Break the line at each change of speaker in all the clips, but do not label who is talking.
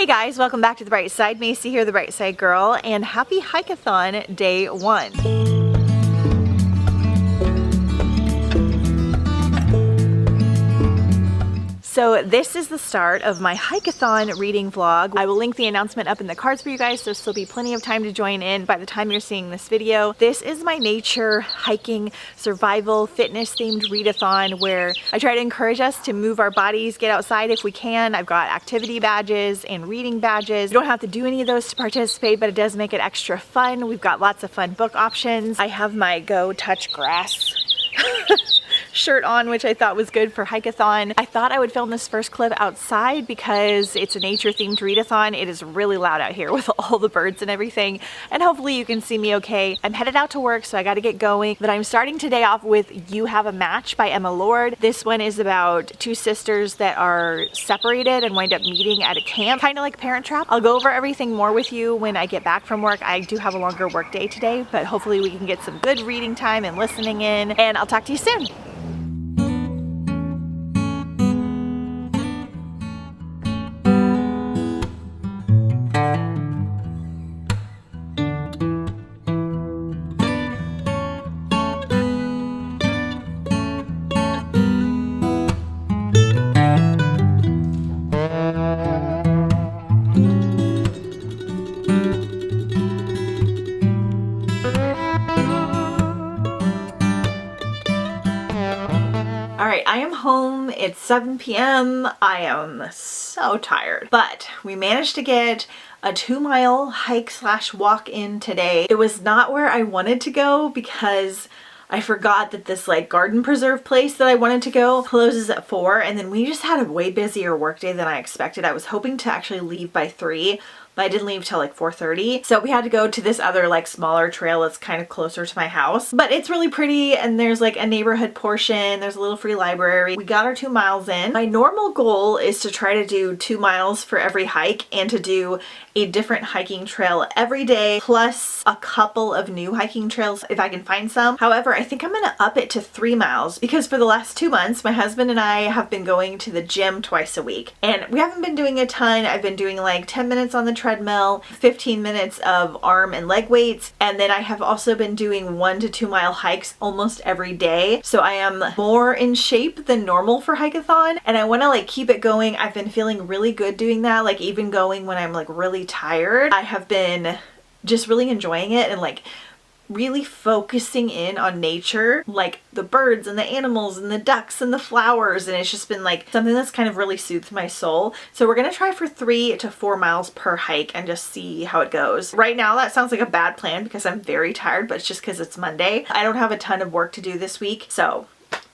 Hey guys, welcome back to The Bright Side. Macy here, The Bright Side Girl, and happy HIKEATHON Day 1. So this is the start of my HIKEATHON reading vlog. I will link the announcement up in the cards for you guys, so there'll still be plenty of time to join in by the time you're seeing this video. This is my nature, hiking, survival, fitness themed readathon where I try to encourage us to move our bodies, get outside if we can. I've got activity badges and reading badges. You don't have to do any of those to participate, but it does make it extra fun. We've got lots of fun book options. I have my Go Touch Grass shirt on, which I thought was good for HIKEATHON. I thought I would film this first clip outside because it's a nature themed readathon. It is really loud out here with all the birds and everything, and hopefully you can see me okay. I'm headed out to work, so I got to get going, but I'm starting today off with You Have a Match by Emma Lord. This one is about two sisters that are separated and wind up meeting at a camp, kind of like Parent Trap. I'll go over everything more with you when I get back from work. I do have a longer work day today, but hopefully we can get some good reading time and listening in, and I'll talk to you soon. Alright, I am home. It's 7 p.m. I am so tired, but we managed to get a 2-mile hike / walk in today. It was not where I wanted to go because I forgot that this like garden preserve place that I wanted to go closes at 4, and then we just had a way busier work day than I expected. I was hoping to actually leave by 3, but I didn't leave till like 4:30. So we had to go to this other like smaller trail that's kind of closer to my house. But it's really pretty, and there's like a neighborhood portion. There's a little free library. We got our 2 miles in. My normal goal is to try to do 2 miles for every hike and to do a different hiking trail every day, plus a couple of new hiking trails if I can find some. However, I think I'm gonna up it to 3 miles because for the last 2 months, my husband and I have been going to the gym twice a week. And we haven't been doing a ton. I've been doing like 10 minutes on the treadmill, 15 minutes of arm and leg weights, and then I have also been doing 1 to 2 mile hikes almost every day. So I am more in shape than normal for HIKEATHON, and I want to like keep it going. I've been feeling really good doing that, like even going when I'm like really tired. I have been just really enjoying it and like really focusing in on nature, like the birds and the animals and the ducks and the flowers, and it's just been like something that's kind of really soothed my soul. So we're gonna try for 3 to 4 miles per hike and just see how it goes. Right now that sounds like a bad plan because I'm very tired, but it's just because it's Monday. I don't have a ton of work to do this week, so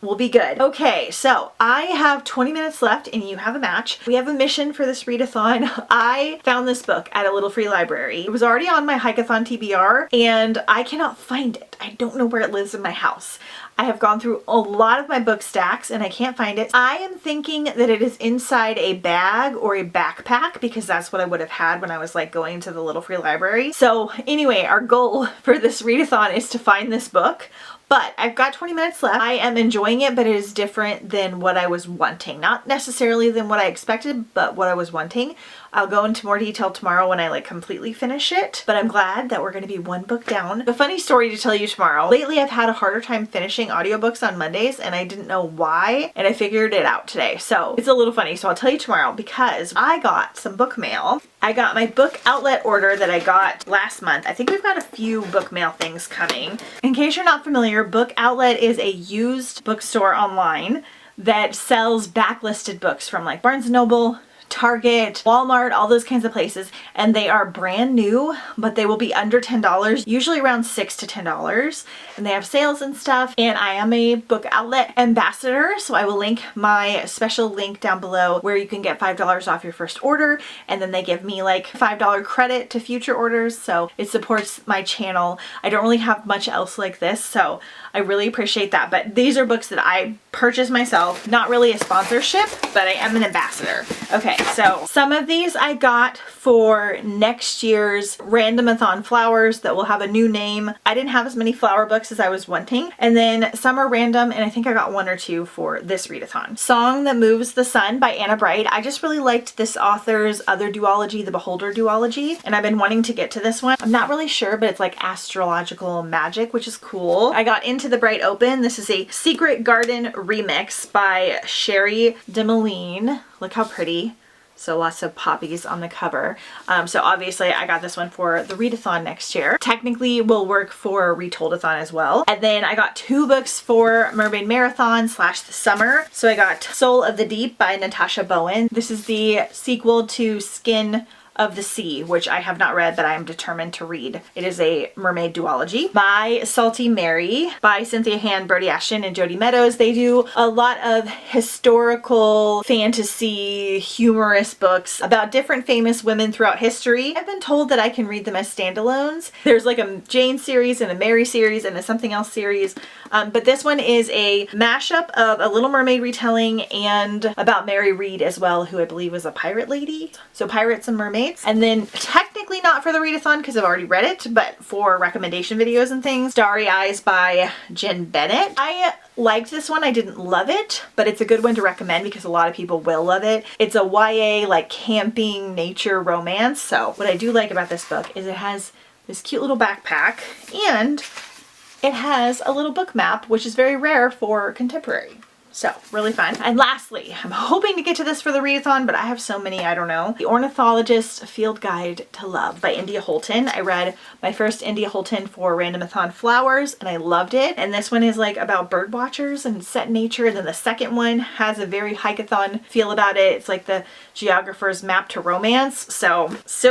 we'll be good. Okay, so I have 20 minutes left and You Have a Match. We have a mission for this readathon. I found this book at a little free library. It was already on my HIKEATHON TBR and I cannot find it. I don't know where it lives in my house. I have gone through a lot of my book stacks and I can't find it. I am thinking that it is inside a bag or a backpack because that's what I would have had when I was like going to the little free library. So anyway, our goal for this readathon is to find this book. But I've got 20 minutes left. I am enjoying it, but it is different than what I was wanting. Not necessarily than what I expected, but what I was wanting. I'll go into more detail tomorrow when I like completely finish it, but I'm glad that we're going to be 1 book down. A funny story to tell you tomorrow. Lately I've had a harder time finishing audiobooks on Mondays and I didn't know why, and I figured it out today. So it's a little funny, so I'll tell you tomorrow because I got some book mail. I got my Bookoutlet order that I got last month. I think we've got a few book mail things coming. In case you're not familiar, Bookoutlet is a used bookstore online that sells backlisted books from like Barnes & Noble, Target, Walmart, all those kinds of places, and they are brand new, but they will be under $10, usually around $6 to $10, and they have sales and stuff. And I am a Bookoutlet ambassador, so I will link my special link down below where you can get $5 off your first order, and then they give me like $5 credit to future orders, so it supports my channel. I don't really have much else like this, so I really appreciate that. But these are books that I purchased myself, not really a sponsorship, but I am an ambassador. Okay, so some of these I got for next year's Randomathon flowers that will have a new name. I didn't have as many flower books as I was wanting. And then some are random, and I think I got 1 or 2 for this readathon. Song That Moves the Sun by Anna Bright. I just really liked this author's other duology, the Beholder duology, and I've been wanting to get to this one. I'm not really sure, but it's like astrological magic, which is cool. I got Into the Bright Open. This is a Secret Garden remix by Sherry DeMoline. Look how pretty. So lots of poppies on the cover. So obviously I got this one for the readathon next year. Technically will work for Retoldathon as well. And then I got 2 books for Mermaid Marathon / the summer. So I got Soul of the Deep by Natasha Bowen. This is the sequel to Skin of the Sea, which I have not read, but I am determined to read. It is a mermaid duology. By Salty Mary by Cynthia Han, Brody Ashton, and Jody Meadows. They do a lot of historical fantasy humorous books about different famous women throughout history. I've been told that I can read them as standalones. There's like a Jane series and a Mary series and a something else series, but this one is a mashup of a Little Mermaid retelling and about Mary Read as well, who I believe was a pirate lady. So pirates and mermaids. And then technically not for the readathon because I've already read it, but for recommendation videos and things, Starry Eyes by Jen Bennett. I liked this one. I didn't love it, but it's a good one to recommend because a lot of people will love it. It's a YA like camping nature romance. So what I do like about this book is it has this cute little backpack and it has a little book map, which is very rare for contemporary. So really fun. And lastly, I'm hoping to get to this for the readathon, but I have so many, I don't know. The Ornithologist's Field Guide to Love by India Holton. I read my first India Holton for Randomathon Flowers and I loved it. And this one is like about bird watchers and set in nature. And then the second one has a very HIKEATHON feel about it. It's like the geographer's map to romance. So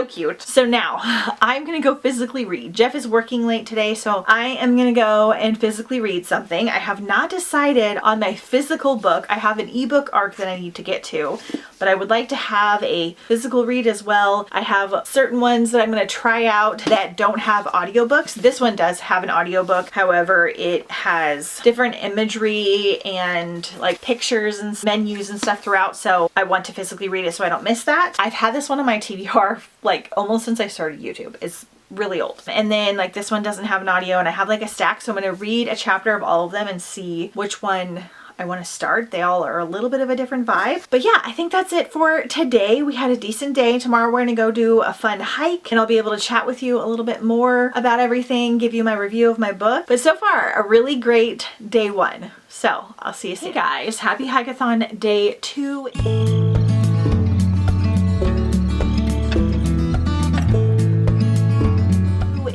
cute. So now I'm gonna go physically read. Jeff is working late today, so I am gonna go and physically read something. I have not decided on my physical book. I have an ebook arc that I need to get to, but I would like to have a physical read as well. I have certain ones that I'm going to try out that don't have audiobooks. This one does have an audiobook. However, it has different imagery and like pictures and menus and stuff throughout. So I want to physically read it so I don't miss that. I've had this one on my TBR like almost since I started YouTube. It's really old. And then like this one doesn't have an audio and I have like a stack. So I'm going to read a chapter of all of them and see which one I want to start. They all are a little bit of a different vibe. But yeah, I think that's it for today. We had a decent day. Tomorrow we're going to go do a fun hike and I'll be able to chat with you a little bit more about everything, give you my review of my book. But so far, a really great day 1. So I'll see you soon. Hey guys, happy HIKEATHON day 2.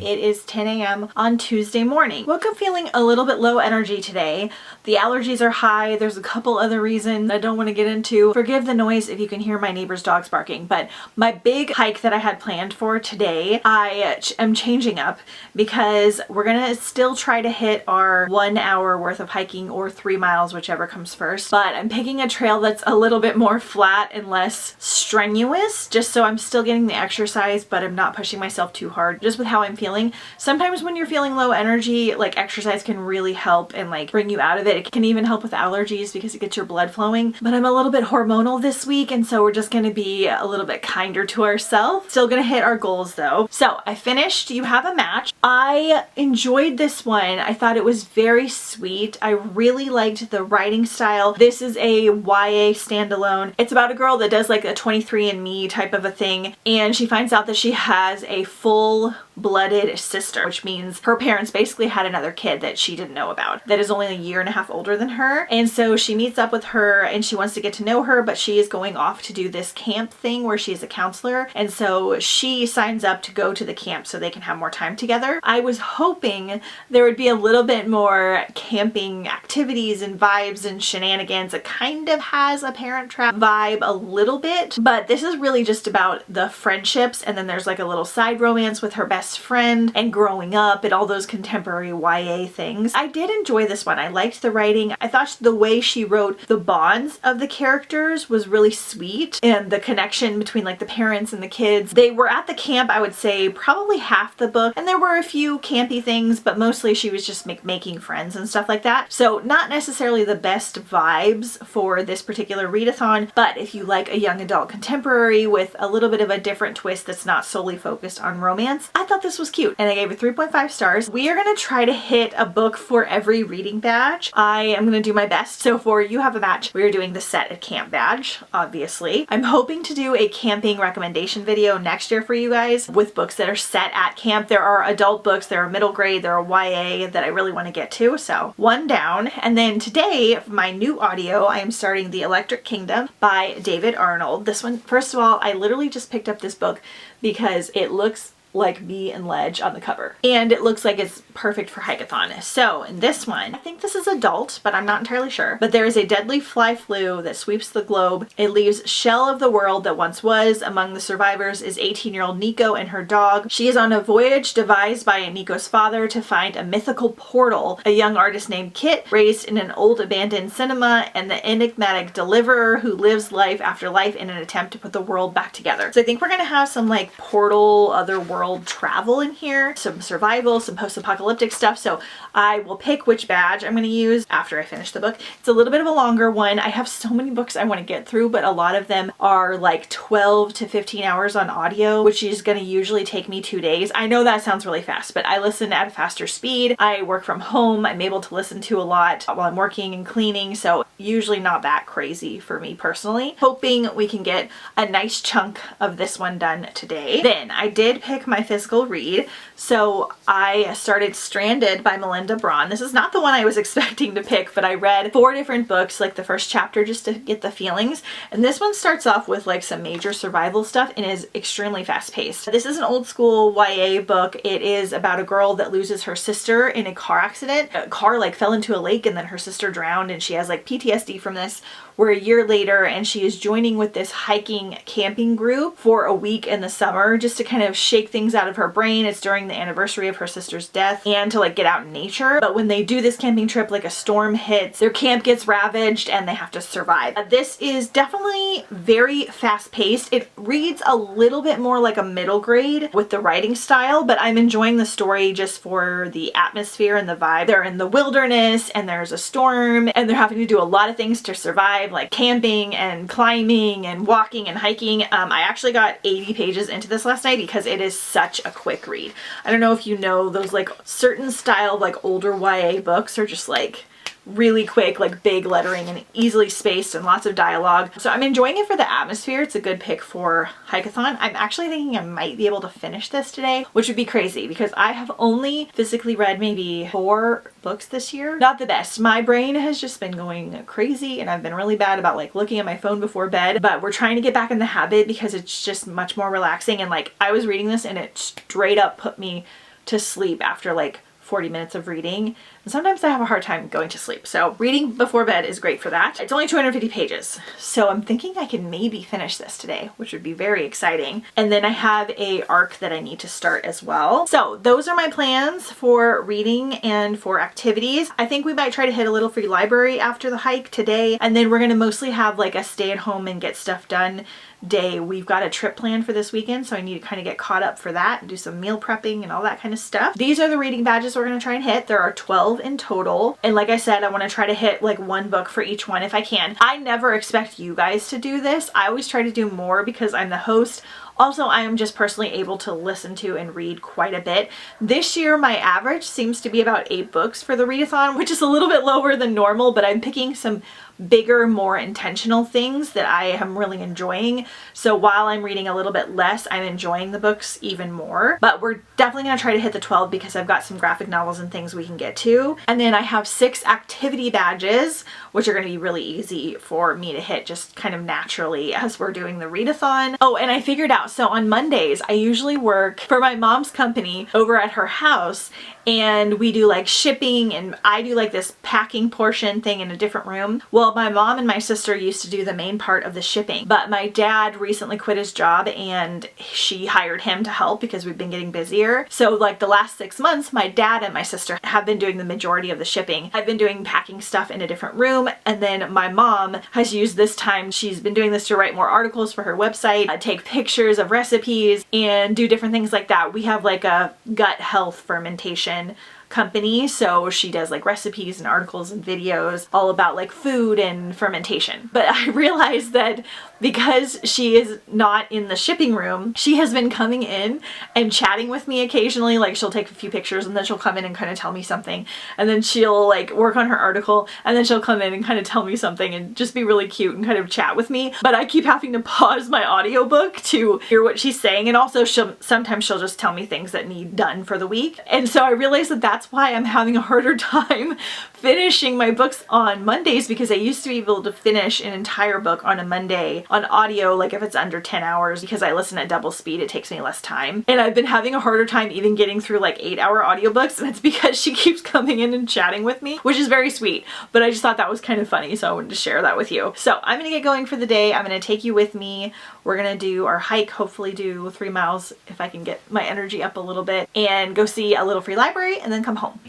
It is 10 a.m. on Tuesday morning. Woke up feeling a little bit low energy today. The allergies are high. There's a couple other reasons I don't want to get into. Forgive the noise if you can hear my neighbor's dogs barking, but my big hike that I had planned for today, I am changing up because we're gonna still try to hit our 1 hour worth of hiking or 3 miles, whichever comes first. But I'm picking a trail that's a little bit more flat and less strenuous, just so I'm still getting the exercise, but I'm not pushing myself too hard just with how I'm feeling. Sometimes when you're feeling low energy, like exercise can really help and like bring you out of it. It can even help with allergies because it gets your blood flowing. But I'm a little bit hormonal this week, and so we're just gonna be a little bit kinder to ourselves. Still gonna hit our goals though. So I finished You Have a Match. I enjoyed this one. I thought it was very sweet. I really liked the writing style. This is a YA standalone. It's about a girl that does like a 23andMe type of a thing, and she finds out that she has a full-blooded sister, which means her parents basically had another kid that she didn't know about that is only 1.5 years older than her. And so she meets up with her and she wants to get to know her, but she is going off to do this camp thing where she's a counselor, and so she signs up to go to the camp so they can have more time together. I was hoping there would be a little bit more camping activities and vibes and shenanigans. It kind of has a Parent Trap vibe a little bit, but this is really just about the friendships, and then there's like a little side romance with her best best friend and growing up and all those contemporary YA things. I did enjoy this one. I liked the writing. I thought the way she wrote the bonds of the characters was really sweet, and the connection between like the parents and the kids. They were at the camp, I would say probably half the book, and there were a few campy things, but mostly she was just making friends and stuff like that. So not necessarily the best vibes for this particular readathon, but if you like a young adult contemporary with a little bit of a different twist that's not solely focused on romance, I thought this was cute, and I gave it 3.5 stars. We are going to try to hit a book for every reading badge. I am going to do my best. So for You Have a Match, we are doing the Set at Camp badge, obviously. I'm hoping to do a camping recommendation video next year for you guys with books that are set at camp. There are adult books, there are middle grade, there are YA that I really want to get to, so one down. And then today, my new audio, I am starting The Electric Kingdom by David Arnold. This one, first of all, I literally just picked up this book because it looks like me and Ledge on the cover, and it looks like it's perfect for Hikeathon. So in this one, I think this is adult, but I'm not entirely sure, but there is a deadly fly flu that sweeps the globe. It leaves shell of the world that once was. Among the survivors is 18-year-old Nico and her dog. She is on a voyage devised by Nico's father to find a mythical portal. A young artist named Kit, raised in an old abandoned cinema, and the enigmatic deliverer who lives life after life in an attempt to put the world back together. So I think we're gonna have some like portal, other world travel in here, some survival, some post-apocalyptic stuff. So I will pick which badge I'm going to use after I finish the book. It's a little bit of a longer one. I have so many books I want to get through, but a lot of them are like 12 to 15 hours on audio, which is going to usually take me 2 days. I know that sounds really fast, but I listen at a faster speed. I work from home. I'm able to listen to a lot while I'm working and cleaning, so usually not that crazy for me personally. Hoping we can get a nice chunk of this one done today. Then I did pick my physical read. So I started Stranded by Melinda Braun. This is not the one I was expecting to pick, but I read 4 different books, like the first chapter, just to get the feelings. And this one starts off with like some major survival stuff and is extremely fast paced. This is an old school YA book. It is about a girl that loses her sister in a car accident. A car like fell into a lake and then her sister drowned, and she has like PTSD from this. We're a year later and she is joining with this hiking camping group for a week in the summer just to kind of shake things out of her brain. It's during the anniversary of her sister's death and to like get out in nature. But when they do this camping trip, like a storm hits, their camp gets ravaged and they have to survive. This is definitely very fast paced. It reads a little bit more like a middle grade with the writing style, but I'm enjoying the story just for the atmosphere and the vibe. They're in the wilderness and there's a storm and they're having to do a lot of things to survive, like camping and climbing and walking and hiking. I actually got 80 pages into this last night because it is such a quick read. I don't know if you know those like certain style like older YA books are just like really quick, like big lettering and easily spaced and lots of dialogue. So I'm enjoying it for the atmosphere. It's a good pick for Hikeathon. I'm actually thinking I might be able to finish this today, which would be crazy because I have only physically read maybe 4 books this year. Not the best. My brain has just been going crazy and I've been really bad about like looking at my phone before bed, but we're trying to get back in the habit because it's just much more relaxing. And like I was reading this and it straight up put me to sleep after like 40 minutes of reading, and sometimes I have a hard time going to sleep. So reading before bed is great for that. It's only 250 pages, so I'm thinking I can maybe finish this today, which would be very exciting. And then I have a arc that I need to start as well. So those are my plans for reading and for activities. I think we might try to hit a little free library after the hike today, and then we're gonna mostly have like a stay at home and get stuff done day. We've got a trip planned for this weekend, so I need to kind of get caught up for that and do some meal prepping and all that kind of stuff. These are the reading badges we're going to try and hit. There are 12 in total, and like I said, I want to try to hit like 1 book for each one if I can. I never expect you guys to do this. I always try to do more because I'm the host. Also, I am just personally able to listen to and read quite a bit. This year, my average seems to be about 8 books for the readathon, which is a little bit lower than normal, but I'm picking some bigger, more intentional things that I am really enjoying. So while I'm reading a little bit less, I'm enjoying the books even more. But we're definitely going to try to hit the 12 because I've got some graphic novels and things we can get to. And then I have 6 activity badges, which are going to be really easy for me to hit just kind of naturally as we're doing the readathon. Oh, and I figured out, so on Mondays, I usually work for my mom's company over at her house, and we do like shipping, and I do like this packing portion thing in a different room. Well, Well, my mom and my sister used to do the main part of the shipping, but my dad recently quit his job and she hired him to help because we've been getting busier. So like the last 6 months, my dad and my sister have been doing the majority of the shipping. I've been doing packing stuff in a different room, and then my mom has used this time, she's been doing this to write more articles for her website, take pictures of recipes, and do different things like that. We have like a gut health fermentation company, so she does like recipes and articles and videos all about like food and fermentation. But I realized that because she is not in the shipping room, she has been coming in and chatting with me occasionally. Like she'll take a few pictures and then she'll come in and kind of tell me something, and then she'll like work on her article, and then she'll come in and kind of tell me something and just be really cute and kind of chat with me. But I keep having to pause my audiobook to hear what she's saying, and also sometimes she'll just tell me things that need done for the week. And so I realized that that's why I'm having a harder time finishing my books on Mondays, because I used to be able to finish an entire book on a Monday on audio, like if it's under 10 hours, because I listen at double speed, it takes me less time. And I've been having a harder time even getting through like 8-hour audiobooks, and it's because she keeps coming in and chatting with me, which is very sweet, but I just thought that was kind of funny, so I wanted to share that with you. So I'm gonna get going for the day. I'm gonna take you with me. We're gonna do our hike, hopefully do 3 miles if I can get my energy up a little bit, and go see a little free library and then come home.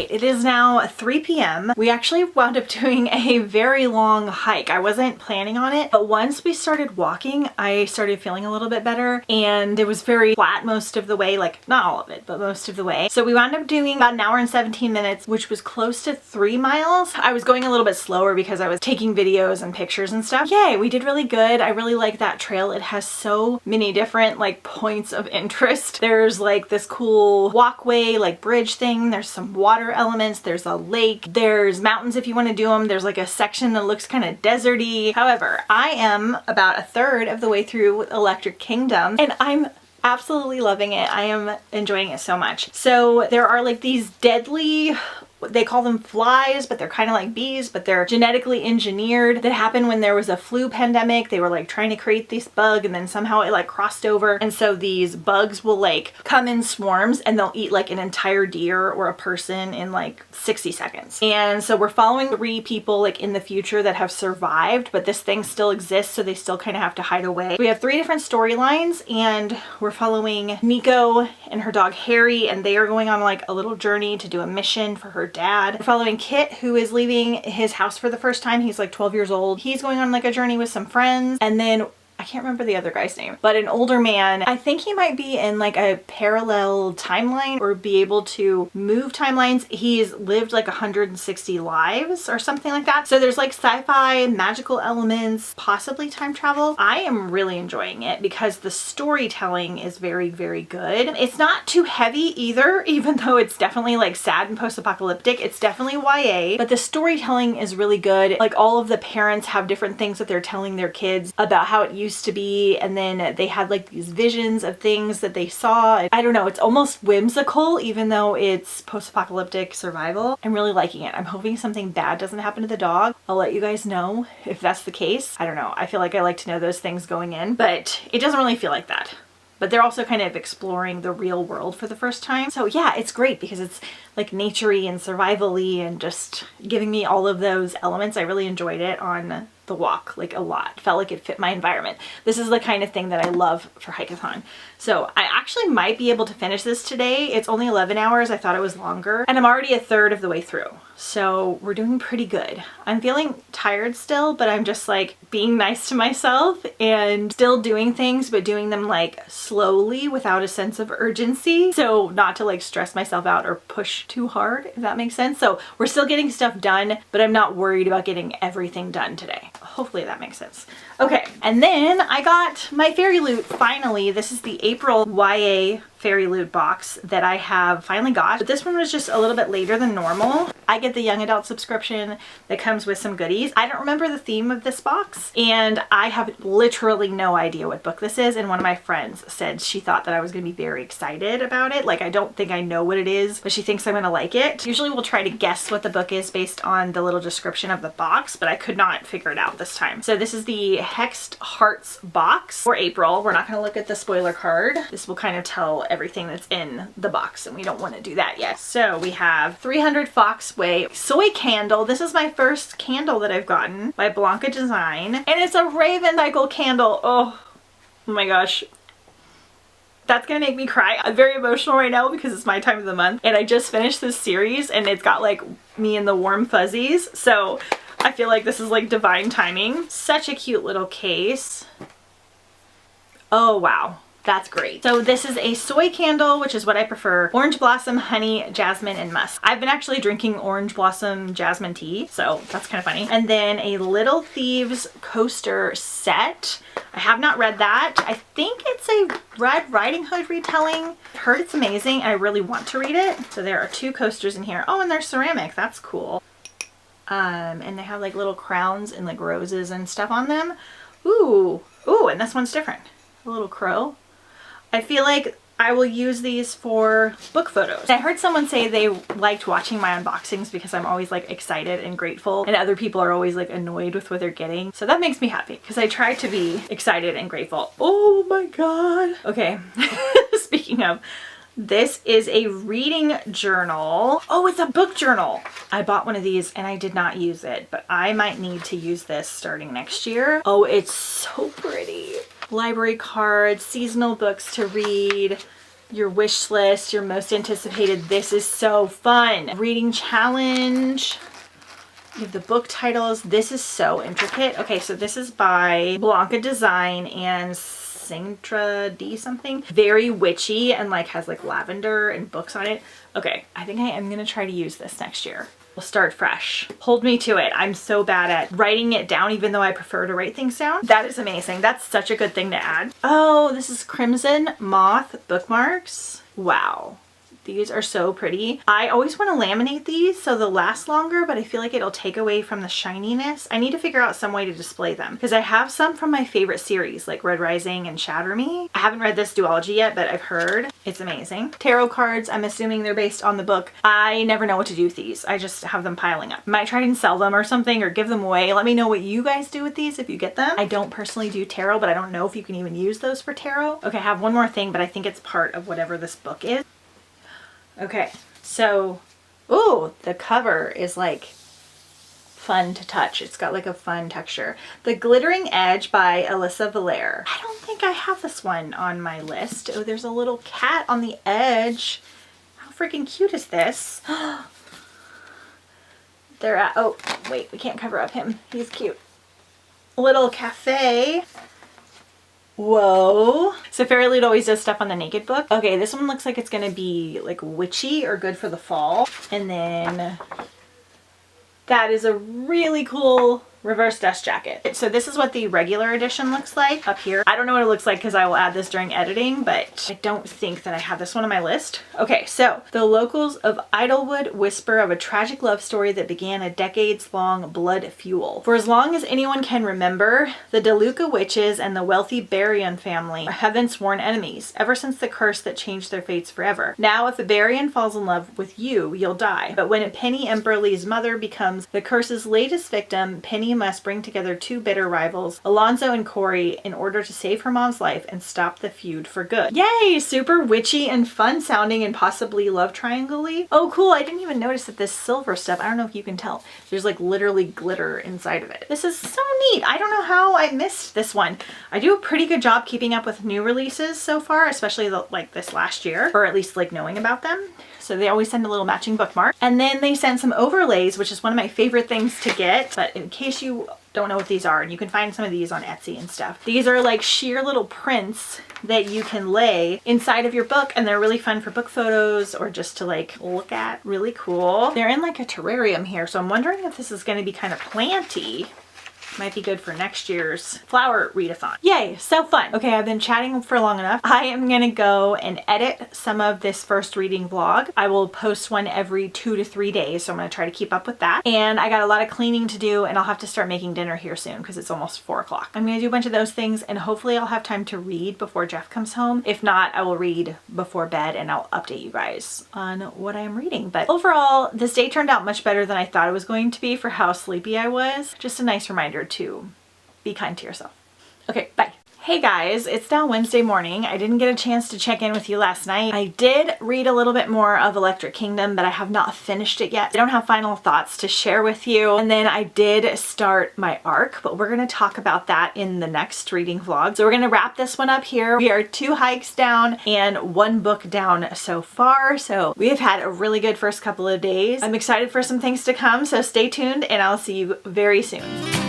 It is now 3 p.m. We actually wound up doing a very long hike. I wasn't planning on it, but once we started walking, I started feeling a little bit better, and it was very flat most of the way, like not all of it, but most of the way. So we wound up doing about an hour and 17 minutes, which was close to 3 miles. I was going a little bit slower because I was taking videos and pictures and stuff. Yay, we did really good. I really like that trail. It has so many different like points of interest. There's like this cool walkway, like bridge thing. There's some water elements, there's a lake, there's mountains if you want to do them, there's like a section that looks kind of deserty. However, I am about a third of the way through Electric Kingdom, and I'm absolutely loving it. I am enjoying it so much. So there are like these deadly, they call them flies, but they're kind of like bees, but they're genetically engineered, that happened when there was a flu pandemic. They were like trying to create this bug, and then somehow it like crossed over, and so these bugs will like come in swarms and they'll eat like an entire deer or a person in like 60 seconds. And so we're following 3 people like in the future that have survived, but this thing still exists, so they still kind of have to hide away. We have 3 different storylines, and we're following Nico and her dog Harry, and they are going on like a little journey to do a mission for her dad. We're following Kit, who is leaving his house for the first time. He's like 12 years old. He's going on like a journey with some friends. And then I can't remember the other guy's name, but an older man. I think he might be in like a parallel timeline or be able to move timelines. He's lived like 160 lives or something like that. So there's like sci-fi, magical elements, possibly time travel. I am really enjoying it because the storytelling is very, very good. It's not too heavy either, even though it's definitely like sad and post-apocalyptic. It's definitely YA, but the storytelling is really good. Like all of the parents have different things that they're telling their kids about how it used to be, and then they had like these visions of things that they saw. I don't know, it's almost whimsical even though it's post-apocalyptic survival. I'm really liking it. I'm hoping something bad doesn't happen to the dog. I'll let you guys know if that's the case. I don't know, I feel like I like to know those things going in, but it doesn't really feel like that. but they're also kind of exploring the real world for the first time. So yeah, it's great because it's like nature-y and survival-y and just giving me all of those elements. I really enjoyed it on the walk, like a lot. Felt like it fit my environment. This is the kind of thing that I love for HIKEATHON. So I actually might be able to finish this today. It's only 11 hours. I thought it was longer, and I'm already a third of the way through. So we're doing pretty good. I'm feeling tired still, but I'm just like being nice to myself and still doing things, but doing them like slowly without a sense of urgency. So not to like stress myself out or push too hard, if that makes sense. So we're still getting stuff done, but I'm not worried about getting everything done today. Hopefully that makes sense. Okay, and then I got my fairyloot finally. This is the April YA fairyloot box that I have finally got. But this one was just a little bit later than normal. I get the young adult subscription that comes with some goodies. I don't remember the theme of this box, and I have literally no idea what book this is, and one of my friends said she thought that I was going to be very excited about it. Like, I don't think I know what it is, but she thinks I'm going to like it. Usually we'll try to guess what the book is based on the little description of the box, but I could not figure it out this time. So this is the Hexed Hearts box for April. We're not going to look at the spoiler card. This will kind of tell everything that's in the box, and we don't want to do that yet. So we have 300 Foxway soy candle. This is my first candle that I've gotten by Blanca Design, and it's a Raven cycle candle. Oh my gosh. That's gonna make me cry. I'm very emotional right now because it's my time of the month, and I just finished this series and it's got like me in the warm fuzzies. So I feel like this is like divine timing. Such a cute little case. Oh wow. That's great. So this is a soy candle, which is what I prefer. Orange blossom, honey, jasmine, and musk. I've been actually drinking orange blossom jasmine tea, so that's kind of funny. And then a Little Thieves coaster set. I have not read that. I think it's a Red Riding Hood retelling. I've heard it's amazing, and I really want to read it. So there are 2 coasters in here. Oh, and they're ceramic. That's cool. And they have like little crowns and like roses and stuff on them. Ooh, and this one's different. A little crow. I feel like I will use these for book photos. I heard someone say they liked watching my unboxings because I'm always like excited and grateful, and other people are always like annoyed with what they're getting. So that makes me happy because I try to be excited and grateful. Oh my god. Okay, speaking of, this is a reading journal. Oh, it's a book journal. I bought one of these and I did not use it, but I might need to use this starting next year. Oh, it's so pretty. Library cards, seasonal books to read, your wish list, your most anticipated. This is so fun. Reading challenge. You have the book titles. This is so intricate. Okay, so this is by Blanca Design and Sintra D something. Very witchy and like has like lavender and books on it. Okay, I think I am gonna try to use this next year. We'll start fresh. Hold me to it. I'm so bad at writing it down, even though I prefer to write things down. That is amazing. That's such a good thing to add. Oh, this is Crimson Moth bookmarks. Wow. These are so pretty. I always want to laminate these so they'll last longer, but I feel like it'll take away from the shininess. I need to figure out some way to display them because I have some from my favorite series like Red Rising and Shatter Me. I haven't read this duology yet, but I've heard it's amazing. Tarot cards, I'm assuming they're based on the book. I never know what to do with these. I just have them piling up. Might try and sell them or something or give them away. Let me know what you guys do with these if you get them. I don't personally do tarot, but I don't know if you can even use those for tarot. Okay, I have one more thing, but I think it's part of whatever this book is. Okay, so, ooh, the cover is like fun to touch. It's got like a fun texture. The Glittering Edge by Alyssa Valere. I don't think I have this one on my list. Oh, there's a little cat on the edge. How freaking cute is this? They're at, oh, wait, we can't cover up him. He's cute. Little cafe. Whoa. So Fairyloot always does stuff on the Naked book. Okay, this one looks like it's gonna be like witchy or good for the fall. And then that is a really cool reverse dust jacket. So this is what the regular edition looks like up here. I don't know what it looks like because I will add this during editing, but I don't think that I have this one on my list. Okay, so the locals of Idlewood whisper of a tragic love story that began a decades-long blood feud. For as long as anyone can remember, the DeLuca witches and the wealthy Baryon family are heaven sworn enemies, ever since the curse that changed their fates forever. Now, if a Baryon falls in love with you, you'll die. But when Penny Emberley's mother becomes the curse's latest victim, Penny must bring together two bitter rivals, Alonzo and Corey, in order to save her mom's life and stop the feud for good. Yay! Super witchy and fun sounding and possibly love triangle-y. Oh cool, I didn't even notice that this silver stuff, I don't know if you can tell, there's like literally glitter inside of it. This is so neat. I don't know how I missed this one. I do a pretty good job keeping up with new releases so far, especially like this last year, or at least like knowing about them. So they always send a little matching bookmark. And then they sent some overlays, which is one of my favorite things to get. But in case you don't know what these are, and you can find some of these on Etsy and stuff. These are like sheer little prints that you can lay inside of your book, and they're really fun for book photos or just to like look at. Really cool. They're in like a terrarium here, so I'm wondering if this is going to be kind of planty. Might be good for next year's flower readathon. Yay, so fun. Okay, I've been chatting for long enough. I am gonna go and edit some of this first reading vlog. I will post one every 2 to 3 days, so I'm gonna try to keep up with that. And I got a lot of cleaning to do, and I'll have to start making dinner here soon because it's almost 4 o'clock. I'm gonna do a bunch of those things, and hopefully I'll have time to read before Jeff comes home. If not, I will read before bed and I'll update you guys on what I'm reading. But overall, this day turned out much better than I thought it was going to be for how sleepy I was. Just a nice reminder to be kind to yourself. Okay, bye. Hey guys, it's now Wednesday morning. I didn't get a chance to check in with you last night. I did read a little bit more of Electric Kingdom, but I have not finished it yet. I don't have final thoughts to share with you. And then I did start my arc, but we're gonna talk about that in the next reading vlog. So we're gonna wrap this one up here. We are 2 hikes down and 1 book down so far. So we have had a really good first couple of days. I'm excited for some things to come, so stay tuned and I'll see you very soon.